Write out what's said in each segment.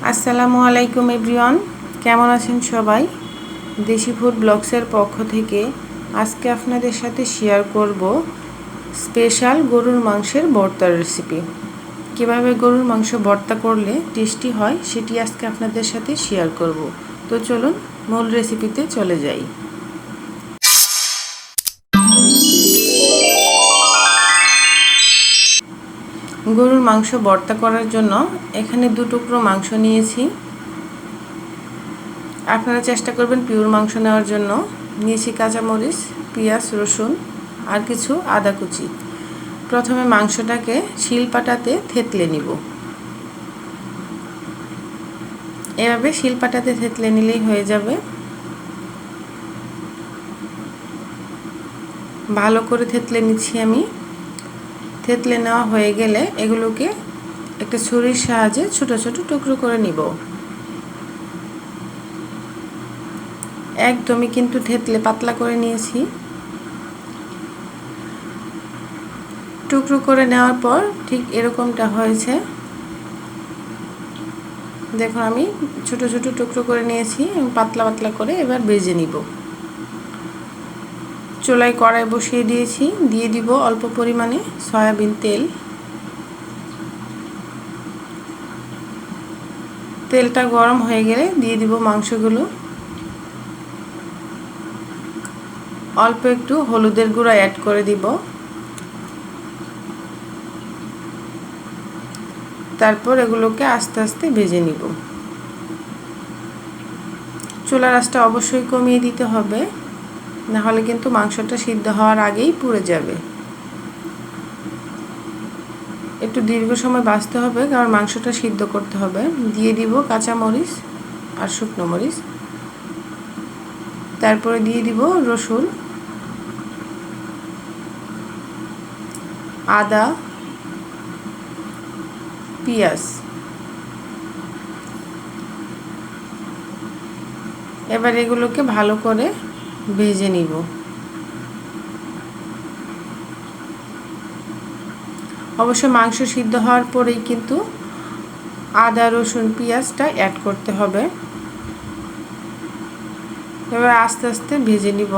আসসালামু আলাইকুম এভরিওয়ান, কেমন আছেন সবাই? দেশি ফুড ব্লগসের পক্ষ থেকে আজকে আপনাদের সাথে শেয়ার করব স্পেশাল গরুর মাংসের ভর্তার রেসিপি। কিভাবে গরুর মাংস ভর্তা করলে টেস্টি হয় সেটি আজকে আপনাদের সাথে শেয়ার করব। তো চলুন মূল রেসিপিতে চলে যাই। গরুর মাংস ভর্তা করার জন্য এখানে 2 টুকরো মাংস নিয়েছি। আপনারা চেষ্টা করবেন পিওর মাংস নেওয়ার জন্য। নিয়েছি কাঁচামরিচ, পেঁয়াজ, রসুন আর কিছু আদা কুচি। প্রথমে মাংসটাকে শিলপাটাতে থেতলে নিব। এভাবে শিলপাটাতে থেতলে নিলেই হয়ে যাবে। ভালো করে থেতলে নিচ্ছি আমি। থেতলে নেওয়া হয়ে গেলে এগুলোকে একটা ছুরির সাহায্যে ছোট ছোট টুকরো করে নিব। একদমই কিন্তু থেতলে পাতলা করে নিয়েছি। টুকরো করে নেওয়ার পর ঠিক এরকমটা হয়েছে। দেখুন আমি ছোট ছোট টুকরো করে নিয়েছি, পাতলা পাতলা করে। এবার ভেজে নিব। চুলায় কড়াই বসিয়ে দিয়েছি, দিয়ে দিব অল্প পরিমাণে সয়াবিন তেল। তেলটা গরম হয়ে গেলে দিয়ে দিব মাংসগুলো। অল্প একটু হলুদের গুঁড়া অ্যাড করে দিব। তারপর এগুলোকে আস্তে আস্তে ভেজে নিব। চুলার আঁচটা অবশ্যই কমিয়ে দিতে হবে, না হলে কিন্তু মাংসটা সিদ্ধ হওয়ার আগেই পুড়ে যাবে। একটু দীর্ঘ সময় ভাজতে হবে, কারণ মাংসটা সিদ্ধ করতে হবে। দিয়ে দিব কাঁচা মরিচ আর শুকনো মরিচ। তারপরে দিয়ে দিব রসুন, আদা, পেঁয়াজ। এবার এগুলোকে ভালো করে ভেজে নিব। অবশ্য মাংস সিদ্ধ হওয়ার পরেই কিন্তু আদা, রসুন, পেঁয়াজটা অ্যাড করতে হবে। এবার আস্তে আস্তে ভেজে নিব।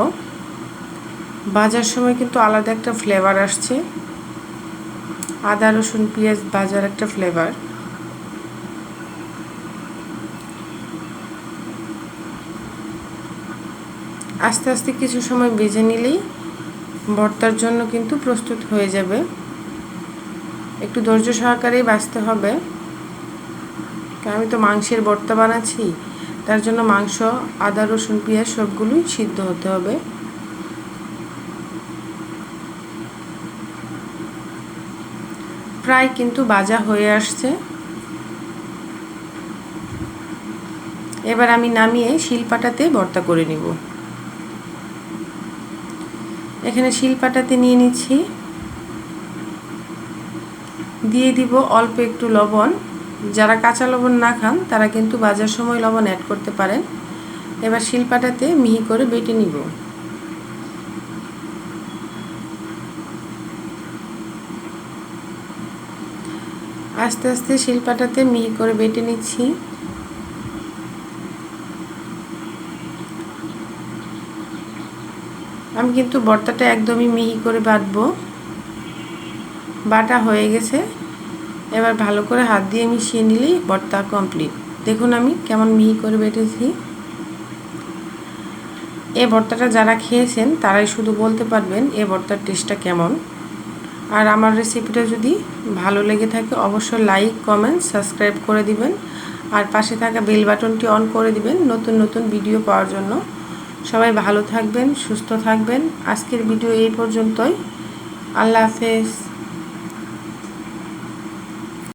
ভাজার সময় কিন্তু আলাদা একটা ফ্লেভার আসছে। আদা, রসুন, পেঁয়াজ ভাজার একটা ফ্লেভার। আস্তে আস্তে কিছু সময় ভেজে নিলেই ভর্তার জন্য কিন্তু প্রস্তুত হয়ে যাবে। একটু ধৈর্য সহকারেই ভাজতে হবে, কারণ আমি তো মাংসের ভর্তা বানাচ্ছি। তার জন্য মাংস, আদা, রসুন, পেঁয়াজ সবগুলোই সিদ্ধ হতে হবে। প্রায় কিন্তু ভাজা হয়ে আসছে। এবার আমি নামিয়ে শিলপাটাতে ভর্তা করে নিব। এখানে শিলপাটাতে নিয়ে নিচ্ছি। দিয়ে দিব অল্প একটু লবণ। যারা কাঁচা লবণ না খান তারা কিন্তু ভাজার সময় লবণ অ্যাড করতে পারেন। এবার শিলপাটাতে মিহি করে বেটে নিব। আস্তে আস্তে শিলপাটাতে মিহি করে বেটে নিচ্ছি। আমি কিন্তু ভর্তাটা একদমই মিহি করে বাটবো। বাটা হয়ে গেছে। এবার ভালো করে হাত দিয়ে মিশিয়ে নিলেই ভর্তা কমপ্লিট। দেখুন আমি কেমন মিহি করে বেটেছি। এই ভর্তাটা যারা খেয়েছেন তারাই শুধু বলতে পারবেন এই ভর্তার টেস্টটা কেমন। আর আমার রেসিপিটা যদি ভালো লেগে থাকে অবশ্যই লাইক, কমেন্ট, সাবস্ক্রাইব করে দিবেন। আর পাশে থাকা বেল বাটনটি অন করে দিবেন নতুন নতুন ভিডিও পাওয়ার জন্য। সবাই ভালো থাকবেন, সুস্থ থাকবেন। আজকের ভিডিও এই পর্যন্তই। আল্লাহ হাফেজ।